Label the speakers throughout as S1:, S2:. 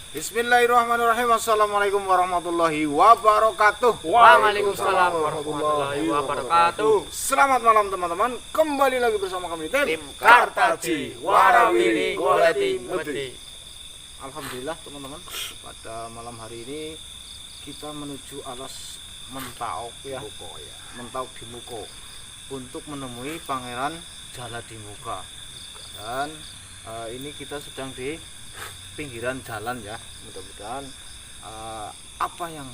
S1: Bismillahirrahmanirrahim. Assalamualaikum warahmatullahi wabarakatuh.
S2: Waalaikumsalam warahmatullahi wabarakatuh.
S1: Selamat malam teman-teman. Kembali lagi bersama kami
S2: Tim Kartaji Warawiri Goleti Meti.
S1: Alhamdulillah teman-teman, pada malam hari ini kita menuju alas Mentaok ya. Mentaok di Muko untuk menemui Pangeran Jala di Muka. Dan ini kita sedang di pinggiran jalan ya. Mudah-mudahan apa yang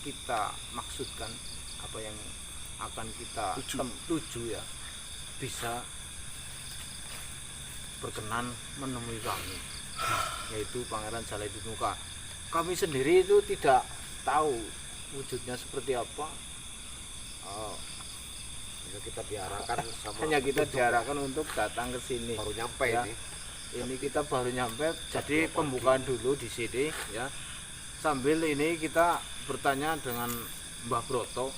S1: kita maksudkan, apa yang akan kita tuju ya, bisa berkenan menemui kami, yaitu Pangeran Jala di Muka. Kami sendiri itu tidak tahu wujudnya seperti apa. Kita diarahkan hanya kita diarahkan untuk datang ke sini.
S2: Baru nyampe
S1: ya.
S2: ini.
S1: Ini kita baru nyampe, jadi pembukaan dulu di sini ya. Sambil ini kita bertanya dengan Mbah Broto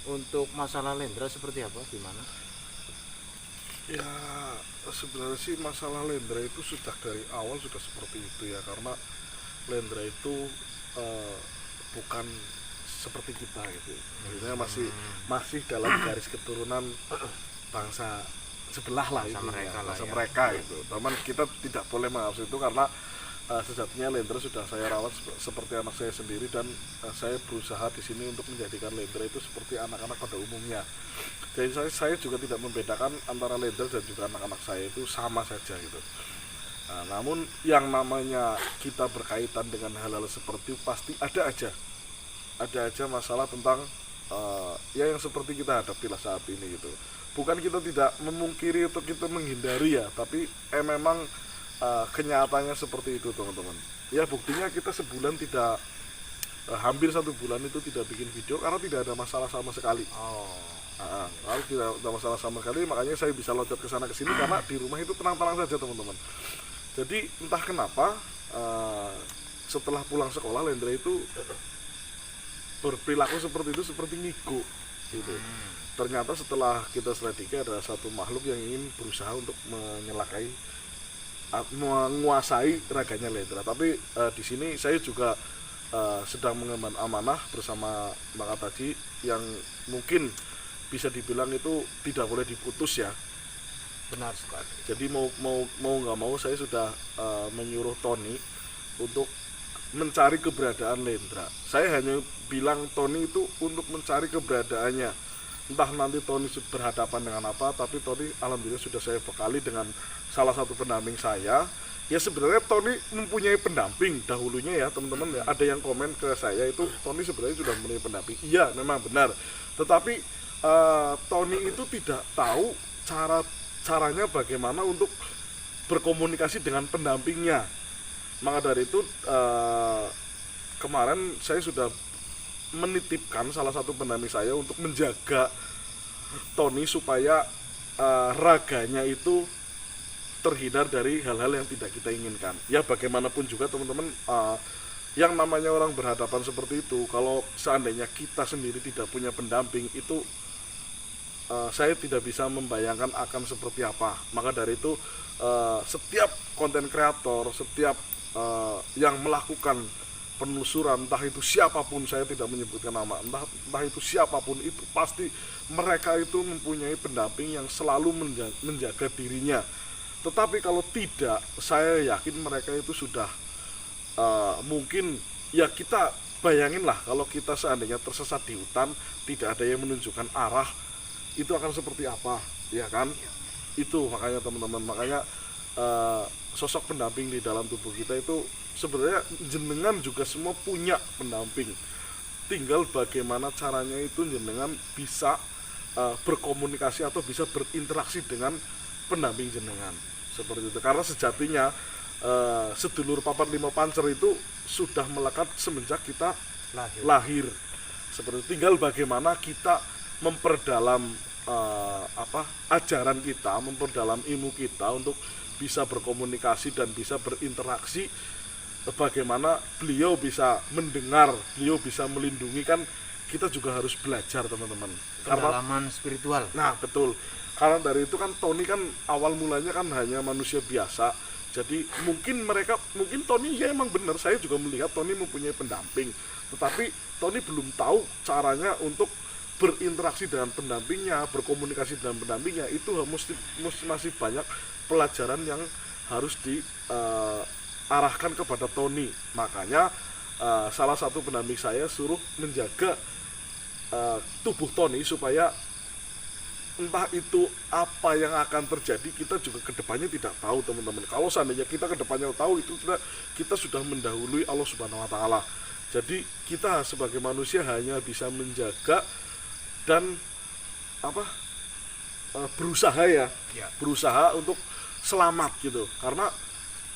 S1: untuk masalah Lendra seperti apa, gimana?
S3: Ya sebenarnya sih masalah Lendra itu sudah dari awal sudah seperti itu ya, karena Lendra itu bukan seperti kita gitu. Maksudnya masih dalam garis keturunan bangsa sebelah lah, bangsa mereka itu. Teman kita tidak boleh maksud itu karena sejatinya Lendra sudah saya rawat seperti anak saya sendiri, dan saya berusaha di sini untuk menjadikan Lendra itu seperti anak-anak pada umumnya. Jadi saya juga tidak membedakan antara Lendra dan juga anak-anak saya, itu sama saja gitu. Nah, namun yang namanya kita berkaitan dengan hal-hal seperti itu pasti ada aja masalah tentang ya yang seperti kita hadapilah saat ini gitu. Bukan kita tidak memungkiri atau kita menghindari ya, tapi memang kenyataannya seperti itu teman-teman. Ya buktinya kita sebulan tidak hampir 1 bulan itu tidak bikin video karena tidak ada masalah sama sekali. Kalau tidak ada masalah sama sekali, makanya saya bisa loncat ke sana ke sini karena di rumah itu tenang-tenang saja teman-teman. Jadi entah kenapa setelah pulang sekolah Lendra itu berperilaku seperti itu, seperti ngigo gitu. Ternyata setelah kita selidiki ada satu makhluk yang ingin berusaha untuk menguasai raganya Lendra. Tapi di sini saya juga sedang mengemban amanah bersama Mbak Kartaji yang mungkin bisa dibilang itu tidak boleh diputus ya.
S1: Benar sekali.
S3: Jadi mau nggak mau saya sudah menyuruh Tony untuk mencari keberadaan Lendra. Saya hanya bilang Tony itu untuk mencari keberadaannya. Entah nanti Tony berhadapan dengan apa, tapi Tony alhamdulillah sudah saya bekali dengan salah satu pendamping saya. Ya sebenarnya Tony mempunyai pendamping dahulunya ya teman-teman ya. Ada yang komen ke saya itu Tony sebenarnya sudah mempunyai pendamping. Iya memang benar. Tetapi Tony itu tidak tahu caranya bagaimana untuk berkomunikasi dengan pendampingnya. Maka dari itu kemarin saya sudah menitipkan salah satu pendamping saya untuk menjaga Tony supaya raganya itu terhindar dari hal-hal yang tidak kita inginkan. Ya bagaimanapun juga teman-teman, yang namanya orang berhadapan seperti itu, kalau seandainya kita sendiri tidak punya pendamping itu saya tidak bisa membayangkan akan seperti apa. Maka dari itu setiap konten kreator, setiap yang melakukan penelusuran, entah itu siapapun, saya tidak menyebutkan nama, entah itu siapapun, itu pasti mereka itu mempunyai pendamping yang selalu menjaga dirinya. Tetapi kalau tidak, saya yakin mereka itu sudah mungkin ya, kita bayangin lah kalau kita seandainya tersesat di hutan, tidak ada yang menunjukkan arah, itu akan seperti apa, ya kan? Itu makanya teman-teman, makanya sosok pendamping di dalam tubuh kita itu sebenarnya jenengan juga semua punya pendamping. Tinggal bagaimana caranya itu jenengan bisa berkomunikasi atau bisa berinteraksi dengan pendamping jenengan seperti itu. Karena sejatinya sedulur papat lima pancer itu sudah melekat semenjak kita lahir. Seperti itu. Tinggal bagaimana kita memperdalam ajaran kita, memperdalam ilmu kita untuk bisa berkomunikasi dan bisa berinteraksi. Bagaimana beliau bisa mendengar, beliau bisa melindungi, kan kita juga harus belajar teman-teman.
S1: Pendalaman spiritual.
S3: Nah betul, karena dari itu kan Tony kan awal mulanya kan hanya manusia biasa Jadi mungkin Tony ya emang benar, saya juga melihat Tony mempunyai pendamping, tetapi Tony belum tahu caranya untuk berinteraksi dengan pendampingnya, berkomunikasi dengan pendampingnya. Itu masih banyak pelajaran yang harus diarahkan kepada Tony. Makanya salah satu pendamping saya suruh menjaga tubuh Tony supaya entah itu apa yang akan terjadi, kita juga kedepannya tidak tahu, teman-teman. Kalau seandainya kita kedepannya tahu, itu kita sudah mendahului Allah Subhanahu Wa Taala. Jadi kita sebagai manusia hanya bisa menjaga dan berusaha berusaha untuk selamat gitu. Karena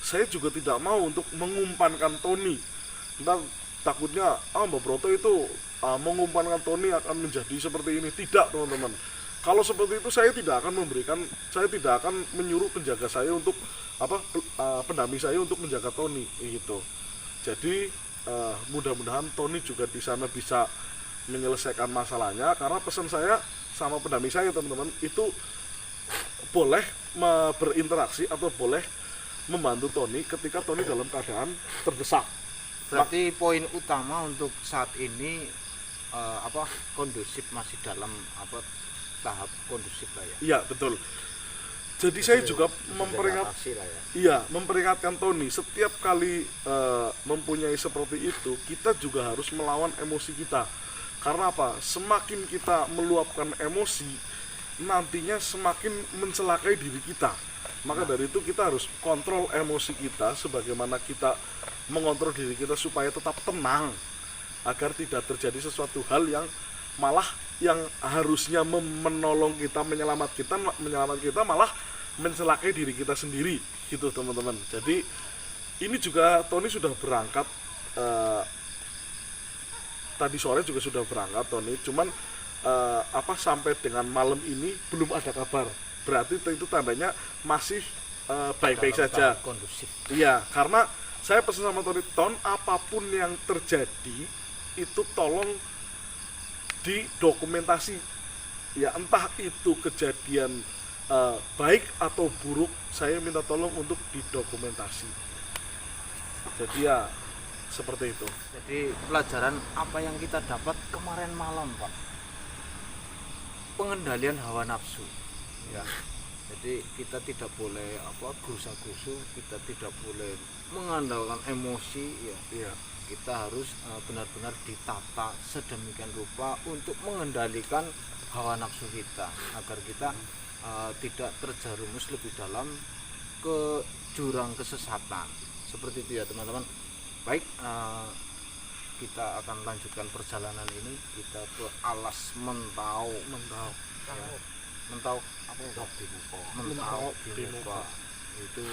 S3: saya juga tidak mau untuk mengumpankan Tony. Entah takutnya Mbak Broto itu mengumpankan Tony akan menjadi seperti ini. Tidak, teman-teman. Kalau seperti itu saya tidak akan menyuruh penjaga saya untuk pendamping saya untuk menjaga Tony gitu. Jadi mudah-mudahan Tony juga di sana bisa menyelesaikan masalahnya, karena pesan saya sama pendamping saya, teman-teman, itu boleh berinteraksi atau boleh membantu Tony ketika Tony dalam keadaan terdesak.
S1: Berarti poin utama untuk saat ini kondusif, masih dalam tahap kondusif lah ya.
S3: Iya, betul. Jadi saya juga memperingatkan Tony, setiap kali mempunyai seperti itu, kita juga harus melawan emosi kita. Karena apa? Semakin kita meluapkan emosi, nantinya semakin mencelakai diri kita. Maka dari itu kita harus kontrol emosi kita, sebagaimana kita mengontrol diri kita supaya tetap tenang, agar tidak terjadi sesuatu hal yang malah yang harusnya menolong kita, menyelamatkan kita malah mencelakai diri kita sendiri gitu, teman-teman. Jadi ini juga Tony sudah berangkat tadi sore juga sudah berangkat Tony, cuman sampai dengan malam ini belum ada kabar. Berarti itu tandanya masih baik-baik saja,
S1: kondusif.
S3: Iya, karena saya pesan sama Tony, apapun yang terjadi itu tolong didokumentasi ya, entah itu kejadian baik atau buruk, saya minta tolong untuk didokumentasi. Jadi ya seperti itu.
S1: Jadi pelajaran apa yang kita dapat kemarin malam, Pak, pengendalian hawa nafsu ya. Jadi kita tidak boleh gerusa-gerusu, kita tidak boleh mengandalkan emosi ya. Kita harus benar-benar ditata sedemikian rupa untuk mengendalikan hawa nafsu kita, agar kita tidak terjerumus lebih dalam ke jurang kesesatan. Seperti itu ya, teman-teman. Baik, kita akan lanjutkan perjalanan ini. Kita ke alas Mentau Dimuka. Itu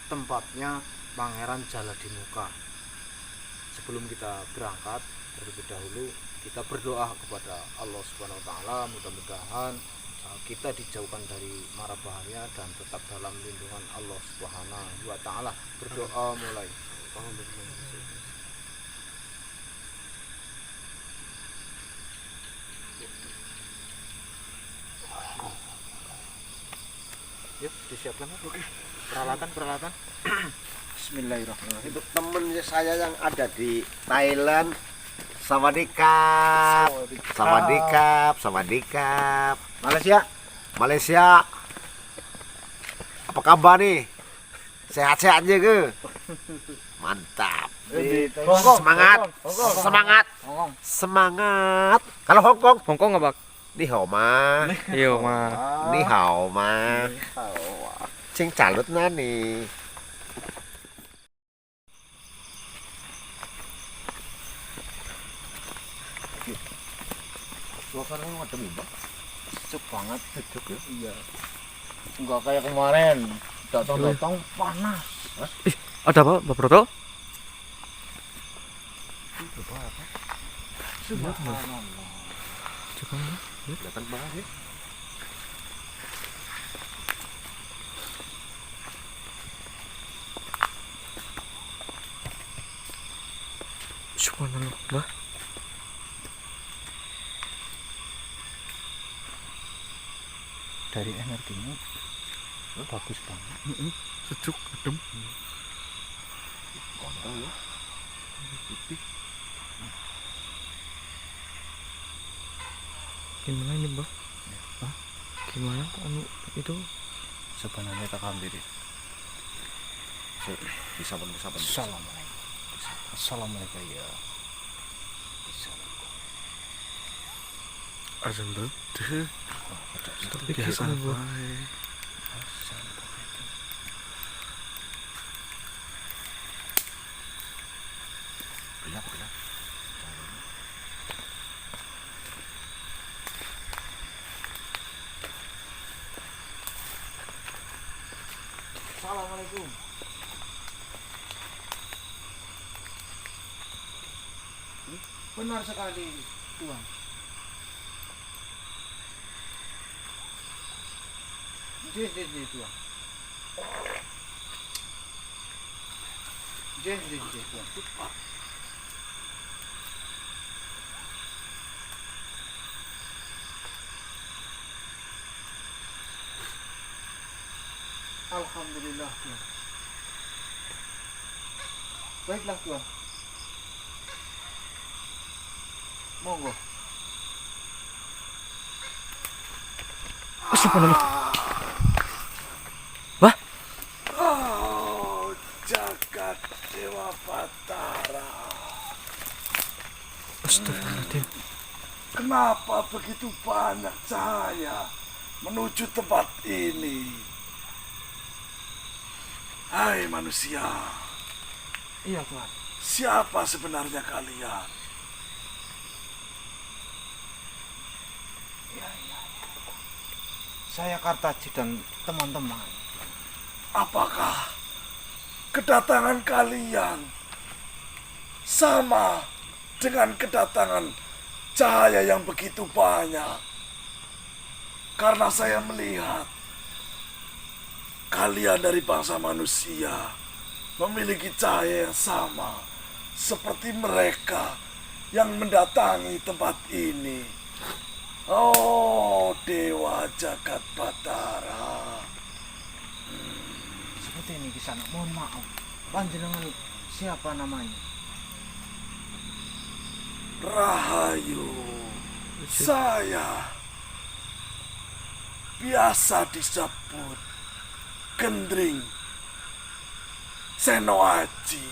S1: tempatnya Pangeran Jaladimuka. Sebelum kita berangkat, terlebih dahulu kita berdoa kepada Allah Subhanahu Wa Taala, mudah-mudahan kita dijauhkan dari mara bahaya dan tetap dalam lindungan Allah Subhanahu Wa Taala. Berdoa mulai. Yuk, disiapkan. Oke. Peralatan. Bismillahirrahmanirrahim.
S4: Untuk temen saya yang ada di Thailand, sawadikap. Malaysia. Apa kabar nih? Sehat-sehat aja ke? Mantap. Semangat. Kalau Hongkong
S2: apa?
S4: Ni hao ma. Ni hao ma. Sing calut na nih. Suasananya macam ini, Bang.
S1: Sejuk banget.
S4: Sejuk ya?
S1: Iya. Enggak kayak kemarin. Datang panas.
S2: Ada apa, Mbak Broto?
S1: Subhanallah.
S4: Kelihatan banget ya.
S2: Subhanallah, Mbak.
S1: Dari energinya bagus banget.
S3: Sejuk, adem.
S1: Kontol ya. Putih.
S2: Gimana ini, Mbak? Hah? Gimana anu itu?
S1: Sebenarnya tak ambil.
S4: Bisa pun.
S1: Assalamualaikum. Assalamualaikum ya.
S3: Azan bedeh.
S2: Tapi
S3: Biasa
S2: gitu, Mbak.
S3: bae.
S4: Gelap.
S1: Assalamualaikum. Benar sekali, Tuan. Jadi, Tuan. Jadi, Tuan. Alhamdulillah, Tuan. Baiklah, Tuan. Monggo.
S2: Subhanallah. Wah,
S3: Oh, jagat Dewa Batara.
S2: astagfirullahaladzim.
S3: Kenapa begitu banyak cahaya menuju tempat ini? Hai manusia,
S1: Iya, Tuan.
S3: siapa sebenarnya kalian?
S1: Saya Kartaji dan teman-teman.
S3: Apakah kedatangan kalian sama dengan kedatangan cahaya yang begitu banyak? Karena saya melihat kalian dari bangsa manusia memiliki cahaya yang sama seperti mereka yang mendatangi tempat ini. Oh, Dewa Jagat Batara.
S1: Seperti ini Kisana. Mohon maaf. Panjenengan siapa namanya?
S3: Rahayu. Saya biasa disebut Gendring Senoaji.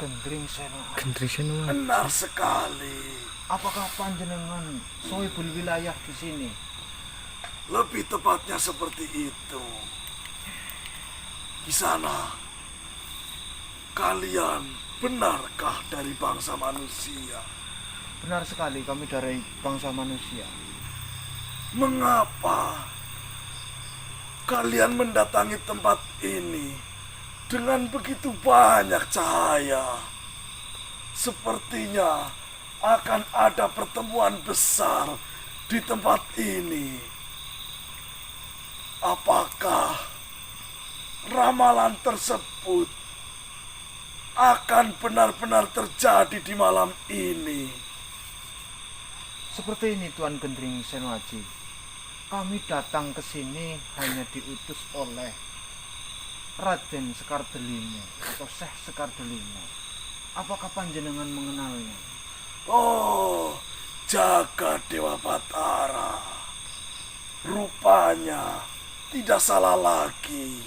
S1: Gendring Seno.
S2: Gendrisen wah.
S3: Benar sekali.
S1: Apakah panjenengan sohibul wilayah di sini?
S3: Lebih tepatnya seperti itu. Di sana, kalian benarkah dari bangsa manusia?
S1: Benar sekali, kami dari bangsa manusia.
S3: Mengapa kalian mendatangi tempat ini dengan begitu banyak cahaya? Sepertinya akan ada pertemuan besar di tempat ini. Apakah ramalan tersebut akan benar-benar terjadi di malam ini?
S1: Seperti ini Tuan Gendring Senoaji. Kami datang ke sini hanya diutus oleh Raden Sekar Delimo atau Syekh Sekar Delimo. Apakah panjenengan mengenalnya?
S3: Oh, jagat Dewa Batara. Rupanya tidak salah lagi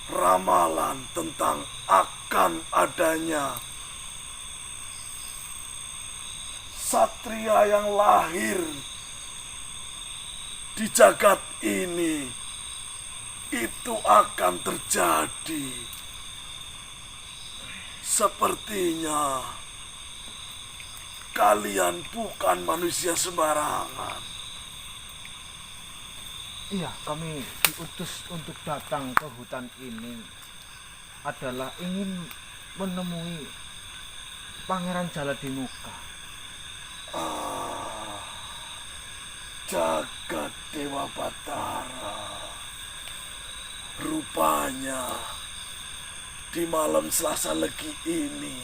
S3: ramalan tentang akan adanya satria yang lahir di jagat ini. Itu akan terjadi. Sepertinya kalian bukan manusia sembarangan.
S1: Iya, kami diutus untuk datang ke hutan ini adalah ingin menemui Pangeran Jaladimuka.
S3: Jagat Dewa Batara. Rupanya di malam Selasa Legi ini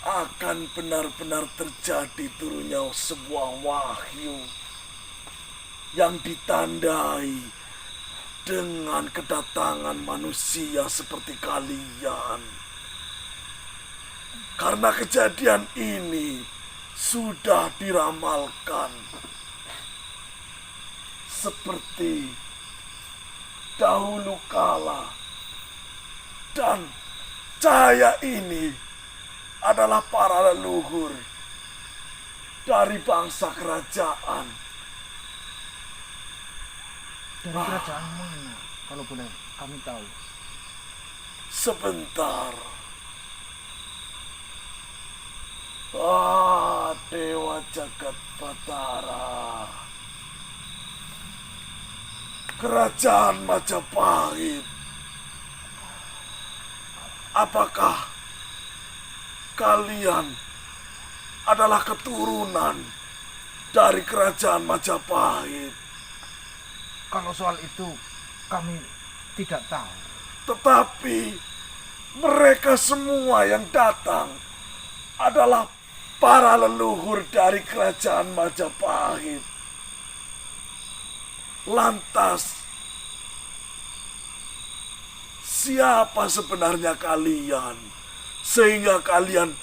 S3: akan benar-benar terjadi turunnya sebuah wahyu yang ditandai dengan kedatangan manusia seperti kalian. Karena kejadian ini sudah diramalkan seperti dahulu kala, dan cahaya ini adalah para leluhur dari bangsa kerajaan.
S1: Dari kerajaan mana, kalau boleh kami tahu?
S3: Sebentar. Dewa Jagat Batara, Kerajaan Majapahit. Apakah kalian adalah keturunan dari Kerajaan Majapahit?
S1: Kalau soal itu kami tidak tahu.
S3: Tetapi mereka semua yang datang adalah para leluhur dari Kerajaan Majapahit. Lantas, siapa sebenarnya kalian sehingga kalian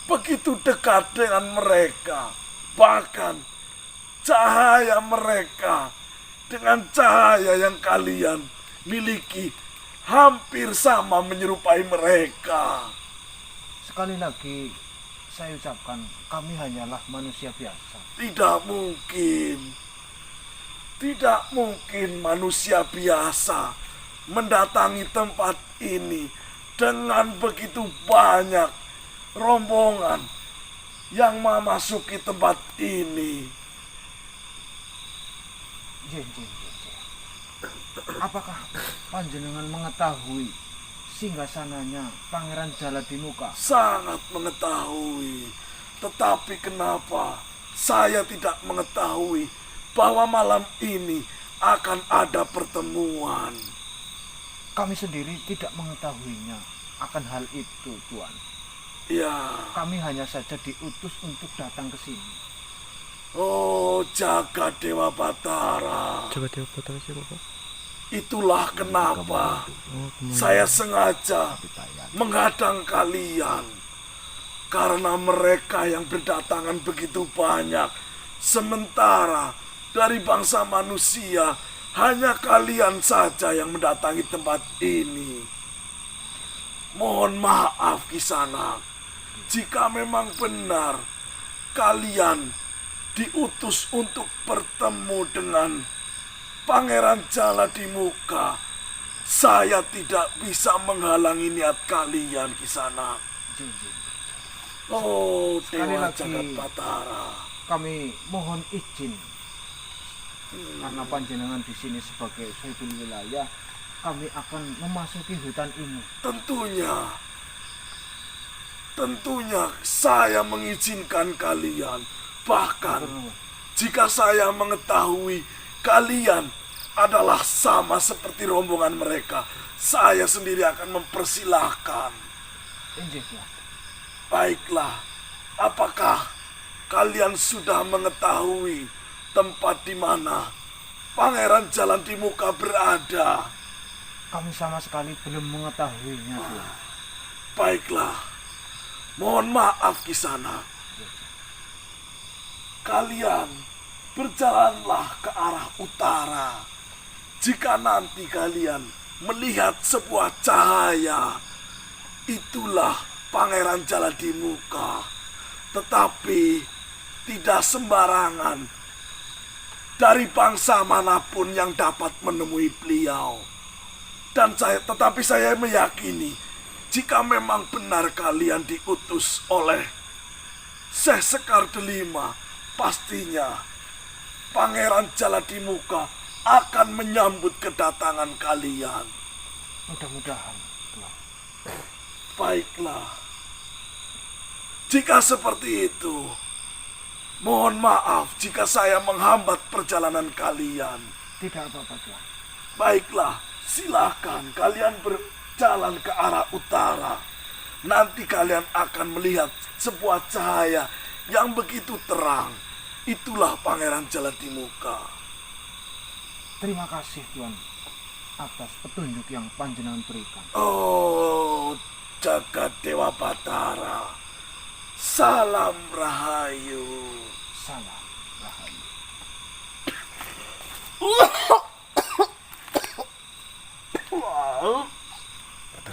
S3: begitu dekat dengan mereka? Bahkan cahaya mereka dengan cahaya yang kalian miliki hampir sama, menyerupai mereka.
S1: Sekali lagi saya ucapkan, kami hanyalah manusia biasa.
S3: Tidak mungkin. Tidak mungkin manusia biasa mendatangi tempat ini dengan begitu banyak rombongan yang memasuki tempat ini.
S1: Jen. Apakah panjenengan mengetahui singgasananya Pangeran Jaladimuka?
S3: Sangat mengetahui. Tetapi kenapa saya tidak mengetahui bahwa malam ini akan ada pertemuan?
S1: Kami sendiri tidak mengetahuinya akan hal itu, Tuan.
S3: Ya.
S1: Kami hanya saja diutus untuk datang ke sini.
S3: Oh, Jagat Dewa Batara.
S2: Jagat Dewa Batara siapa, Pak?
S3: Itulah kenapa saya sengaja menghadang kalian. Karena mereka yang berdatangan begitu banyak, sementara dari bangsa manusia hanya kalian saja yang mendatangi tempat ini. Mohon maaf Kisanak, jika memang benar kalian diutus untuk bertemu dengan Pangeran Jaladimuka, saya tidak bisa menghalangi niat kalian, Kisanak. Oh,
S1: Sekali
S3: Dewa
S1: lagi,
S3: Jagat Batara,
S1: kami mohon izin. Karena panjenengan di sini sebagai Saiful Wilayah, kami akan memasuki hutan ini.
S3: Tentunya saya mengizinkan kalian. Bahkan jika saya mengetahui kalian adalah sama seperti rombongan mereka, saya sendiri akan mempersilahkan. Baiklah, apakah kalian sudah mengetahui tempat di mana Pangeran Jaladimuka berada?
S1: Kami sama sekali belum mengetahuinya, Tuan.
S3: Baiklah, mohon maaf Kisanak. Kalian berjalanlah ke arah utara. Jika nanti kalian melihat sebuah cahaya, itulah Pangeran Jaladimuka. Tetapi tidak sembarangan dari bangsa manapun yang dapat menemui beliau. Tetapi saya meyakini jika memang benar kalian diutus oleh Syekh Sekar Delima, pastinya Pangeran Jaladimuka akan menyambut kedatangan kalian.
S1: Mudah-mudahan, Tuan.
S3: Baiklah. Jika seperti itu, mohon maaf jika saya menghambat perjalanan kalian.
S1: Tidak apa-apa, Tuan.
S3: Baiklah, silakan kalian berjalan ke arah utara. Nanti kalian akan melihat sebuah cahaya yang begitu terang. Itulah Pangeran Jaladimuka.
S1: Terima kasih Tuan atas petunjuk yang panjenengan berikan.
S3: Oh, jagat Dewa Batara. Salam Rahayu.
S1: Salam Rahayu.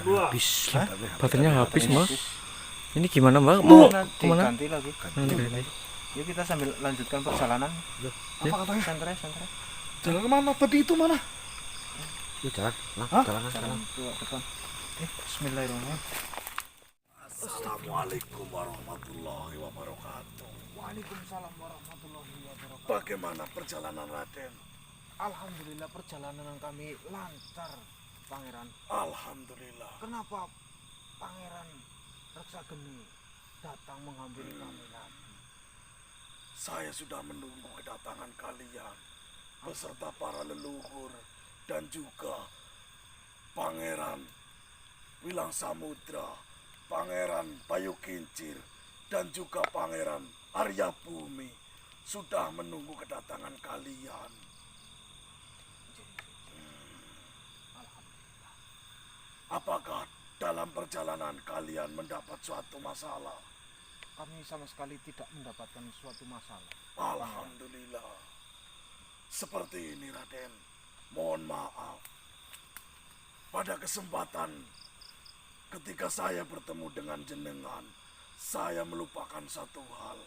S4: Habis.
S2: Baterainya habis, Mbak. Ini gimana, Mbak? Mau kemana?
S1: Ganti lagi.
S2: Nanti ganti.
S1: Yuk kita sambil lanjutkan perjalanan.
S3: Apa katanya?
S1: Santai.
S3: Jalan kemana? Tadi itu mana?
S4: Yuk jalan.
S1: Jalan ke depan. Bismillahirrahmanirrahim.
S3: Assalamualaikum warahmatullahi wabarakatuh.
S1: Waalaikumsalam warahmatullahi wabarakatuh.
S3: Bagaimana perjalanan Raden?
S1: Alhamdulillah perjalanan kami lancar, Pangeran.
S3: Alhamdulillah.
S1: Kenapa Pangeran Reksageni datang menghampiri kami lagi?
S3: Saya sudah menunggu kedatangan kalian beserta para leluhur dan juga Pangeran Wilang Samudra, Pangeran Bayu Kincir, dan juga Pangeran Arya Bumi sudah menunggu kedatangan kalian. Apakah dalam perjalanan kalian mendapat suatu masalah?
S1: Kami sama sekali tidak mendapatkan suatu masalah.
S3: Alhamdulillah. Seperti ini Raden, mohon maaf. Pada kesempatan ketika saya bertemu dengan jenengan, saya melupakan satu hal.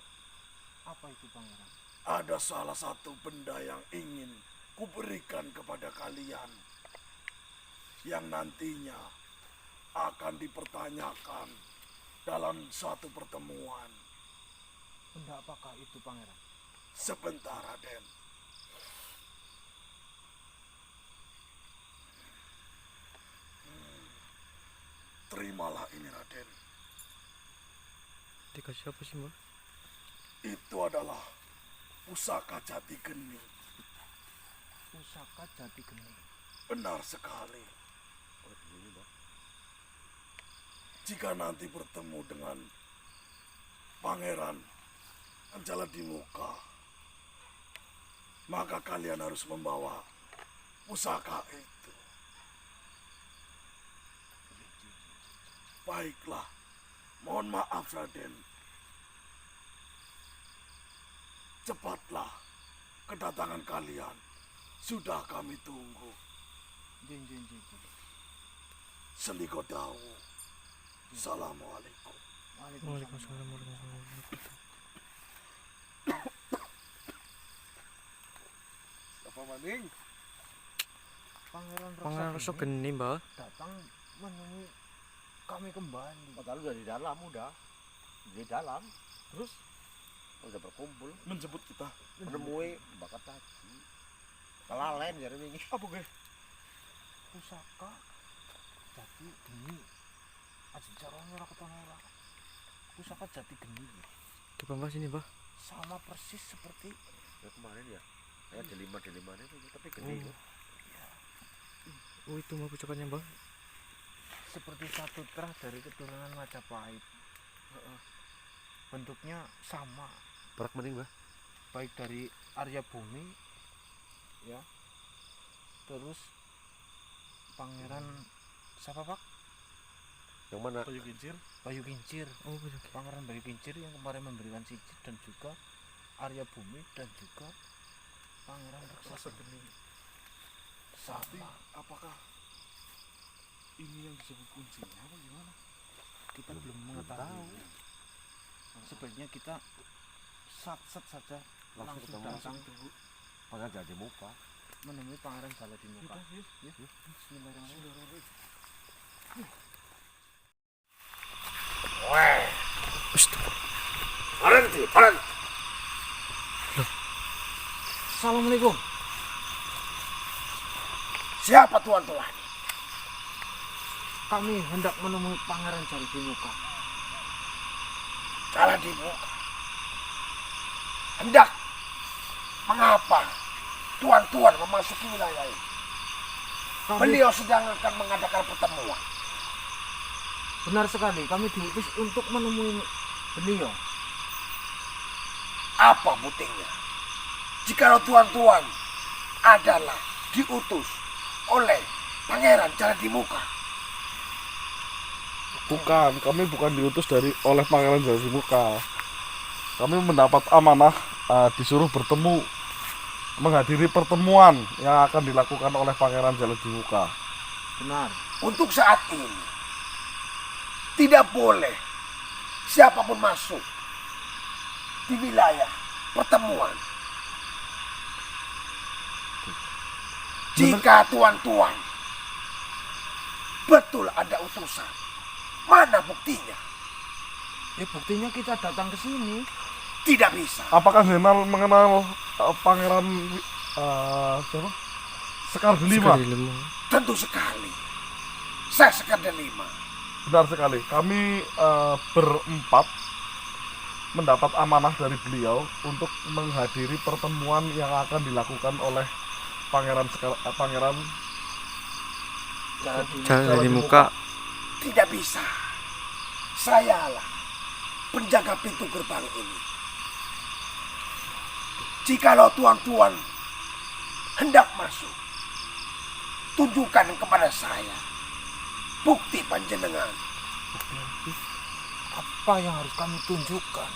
S1: Apa itu Pangeran?
S3: Ada salah satu benda yang ingin kuberikan kepada kalian, yang nantinya akan dipertanyakan dalam suatu pertemuan.
S1: Benda apakah itu Pangeran?
S3: Sebentar Raden. Terimalah ini Raden.
S2: Dikasih apa sih, Mbak?
S3: Itu adalah pusaka jati geni.
S1: Pusaka jati geni.
S3: Benar sekali. Jika nanti bertemu dengan Pangeran Anjala di muka, maka kalian harus membawa pusaka itu. Baiklah, mohon maaf Raden. Cepatlah, kedatangan kalian sudah kami tunggu.
S1: Jin.
S3: Selikodau. Assalamualaikum.
S2: Waalaikumsalam warahmatullahi wabarakatuh.
S3: Apa maning?
S2: Pangeran Reksageni, Mbak.
S1: datang menemui kami kembali.
S5: Padahal udah di dalam, di dalam. Terus udah berkumpul
S3: Menjemput kita.
S5: menemui bakat tadi. Kelalen jadi ini.
S3: Apa gue?
S1: Pusaka jati geni. Aji caranya ora ketone ora. Pusaka jati geni.
S2: Coba Mbak sini, Mbak.
S1: Sama persis seperti
S5: Ya kemarin ya. Saya delima itu tapi gede.
S2: Oh, itu Mbak pusakanya, Mbak.
S1: seperti satu terah dari keturunan Majapahit. Bentuknya sama,
S5: Perak mending, Mbah.
S1: baik dari Arya Bumi, ya, terus Pangeran siapa Pak?
S5: Yang mana?
S3: Bayu Kincir.
S1: Bayu Kincir.
S2: Oh, betul.
S1: Pangeran Bayu Kincir yang kemarin memberikan sijil, dan juga Arya Bumi, dan juga Pangeran Reksageni.
S3: Tapi
S1: Sama.
S3: apakah ini yang disebut kuncinya apa gimana?
S1: Kita belum mengetahui. Sebaiknya kita sat saja langsung datang
S5: Pangeran jadi muka.
S1: menemui Pangeran Jala di muka.
S3: Ya.
S1: Bismillahirrahmanirrahim.
S3: Berhenti.
S1: Assalamualaikum.
S3: Siapa tuan-tuan?
S1: Kami hendak menemui Pangeran Jala di muka.
S3: Jalan di muka. Hendak. Mengapa tuan-tuan memasuki wilayah ini?
S1: Kami,
S3: Beliau sedang akan mengadakan pertemuan.
S1: benar sekali, kami diutus untuk menemui beliau.
S3: Apa buktinya? Jikalau tuan-tuan adalah
S6: diutus oleh Pangeran Jaladimuka?
S3: Bukan, kami bukan diutus oleh Pangeran Jaladimuka. Kami mendapat amanah disuruh bertemu, menghadiri pertemuan yang akan dilakukan oleh Pangeran Jaladimuka.
S1: Benar.
S6: Untuk saat ini tidak boleh siapapun masuk di wilayah pertemuan. Jika tuan-tuan betul ada utusan, mana buktinya?
S1: Buktinya kita datang ke sini.
S6: Tidak bisa.
S3: Apakah Jenderal mengenal Pangeran siapa? Sekar Delima?
S6: Tentu sekali. Saya Sekar Delima.
S3: Benar sekali. Kami berempat mendapat amanah dari beliau untuk menghadiri pertemuan yang akan dilakukan oleh Pangeran
S2: Jaladimuka.
S6: Tidak bisa. Sayalah penjaga pintu gerbang ini. Jikalau tuan-tuan hendak masuk, tunjukkan kepada saya bukti panjenengan.
S1: Apa yang harus kami tunjukkan?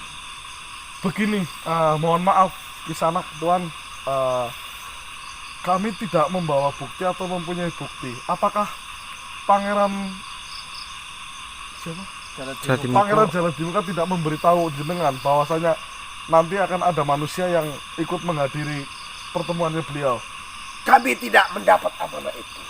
S3: Begini, mohon maaf Kisanak Tuan, kami tidak membawa bukti atau mempunyai bukti. Apakah Pangeran siapa? Pangeran Jaladimuka tidak memberitahu jenengan bahwasanya nanti akan ada manusia yang ikut menghadiri pertemuannya beliau?
S6: Kami tidak mendapat amanah itu.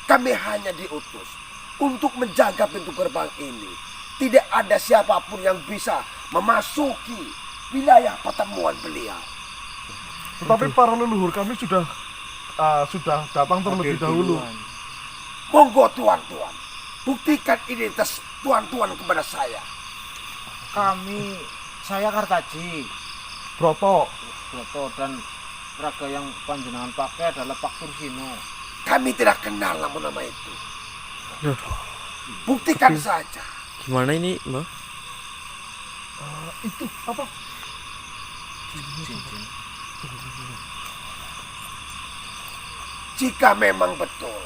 S6: Kami hanya diutus untuk menjaga pintu gerbang ini. Tidak ada siapapun yang bisa memasuki wilayah pertemuan beliau.
S3: Tetapi para leluhur kami sudah datang terlebih dahulu.
S6: Monggo tuan-tuan, buktikan identitas tuan-tuan kepada saya.
S1: Saya Kartaji,
S3: Broto,
S1: dan raga yang panjenengan pakai adalah Pak Tursino.
S6: Kami tidak kenal nama-nama itu.
S2: Loh,
S6: Buktikan saja.
S2: gimana ini, Mbak?
S3: itu apa?
S1: Cincin.
S6: Jika memang betul,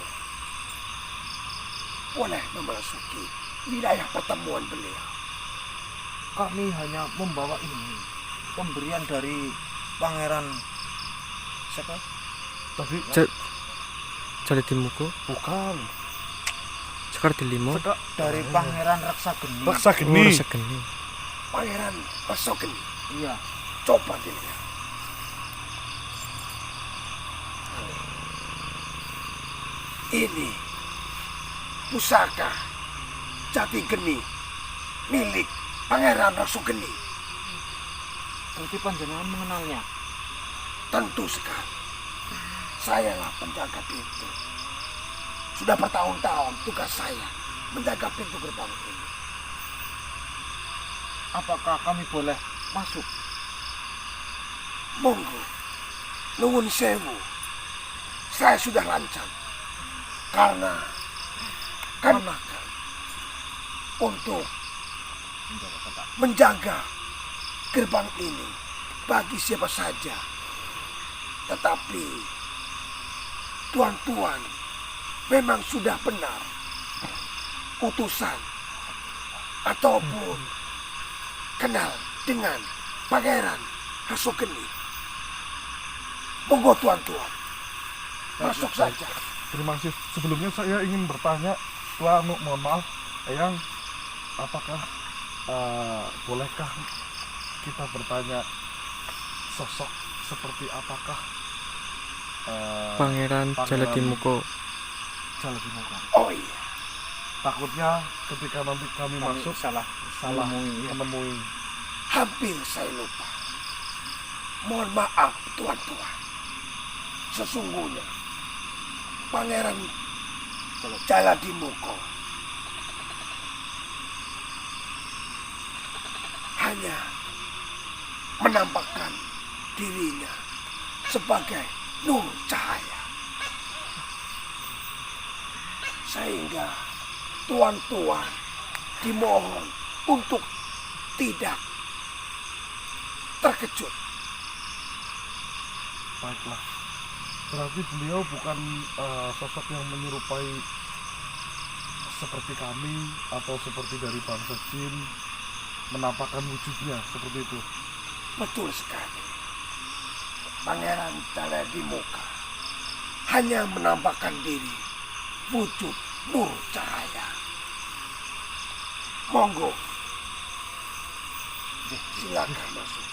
S6: boleh memasuki wilayah pertemuan beliau.
S1: Kami hanya membawa ini, pemberian dari Pangeran siapa?
S3: Tadi
S2: Jaladimuka.
S3: bukan.
S2: Sekar Delima.
S1: Dari Pangeran Raksageni.
S3: Raksageni.
S2: Raksageni.
S6: Pangeran Raksageni.
S1: Iya.
S6: Coba dilihat. Ini pusaka jati geni milik Pangeran Raksageni.
S1: Berarti panjenengan mengenalnya?
S6: Tentu sekali. Sayalah penjaga pintu. Sudah bertahun-tahun tugas saya menjaga pintu gerbang ini.
S1: Apakah kami boleh masuk?
S6: Monggo, nuwun sewu. Saya sudah lancang karena kenakan untuk menjaga gerbang ini bagi siapa saja. Tetapi tuan-tuan memang sudah benar utusan ataupun kenal dengan Pangeran Raksageni. Monggo tuan-tuan, masuk saja.
S3: Terima kasih. Sebelumnya saya ingin bertanya, Tuan, mohon maaf, Eyang, apakah bolehkah kita bertanya sosok seperti apakah
S2: Pangeran Jaladimuka.
S3: Jaladimuka?
S6: Oh iya,
S3: Takutnya ketika nanti kami masuk
S1: salah
S3: menemui.
S6: hampir saya lupa. Mohon maaf tuan-tuan. Sesungguhnya Pangeran Jaladimuka hanya menampakkan dirinya sebagai nur cahaya, sehingga tuan-tuan dimohon untuk tidak terkejut.
S3: Baiklah. Berarti beliau bukan sosok yang menyerupai seperti kami atau seperti dari bangsa jin, menampakkan wujudnya seperti itu.
S6: Betul sekali. Pangeran Caladimuka hanya menampakkan diri wujud nur cahaya. Monggo, silakan masuk.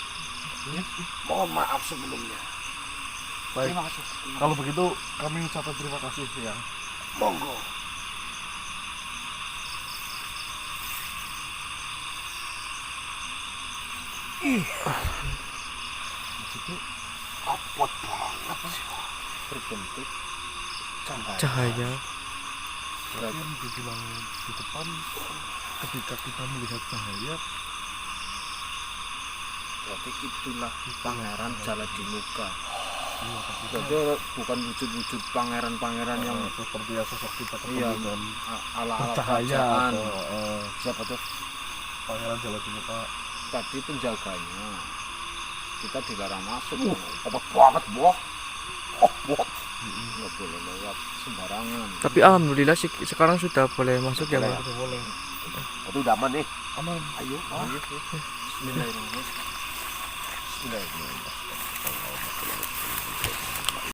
S6: Mohon maaf sebelumnya.
S3: Baik, kalau begitu kami ucapkan terima kasih ya.
S6: Monggo. Ih, apot banget sih.
S1: Berbentuk
S2: Cahaya.
S3: Berarti yang dibilang di depan ketika kita melihat cahaya,
S1: berarti itulah pangeran Caladimuka.
S3: iya, tapi
S1: Berarti bukan wujud-wujud pangeran-pangeran yang
S3: seperti yang sosok kita
S1: iya,
S3: ketemu dan
S1: ala-ala
S3: bercahaya
S1: kerajaan.
S3: atau
S1: Siapa tuh
S3: pangeran Caladimuka.
S1: tadi penjaganya? Kita dilarang masuk.
S6: Apot banget, boh. Oh, boh.
S1: Nggak boleh lewat sembarangan.
S2: Tapi alhamdulillah sih sekarang sudah boleh masuk ya, Bang.
S3: Sudah boleh.
S6: Itu udah aman nih.
S3: Aman.
S6: Ayo,
S1: Bismillahirrahmanirrahim.
S6: Bismillahirrahmanirrahim.